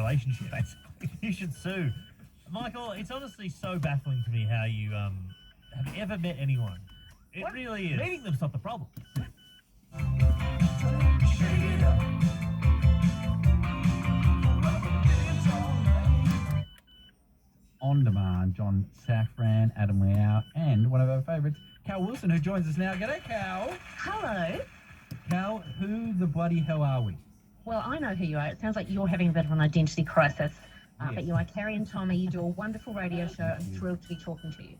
relationship, basically. You should sue. Michael, it's honestly so baffling to me how you have ever met anyone. It really is. Meeting them's not the problem. On demand, John Safran, Adam Liao, and one of our favourites, Cal Wilson, who joins us now. G'day, Cal. Hello. Cal, who the bloody hell are we? Well, I know who you are. It sounds like you're having a bit of an identity crisis. Yes. But you are Carrie and Tommy. You do a wonderful radio show. I'm thrilled to be talking to you.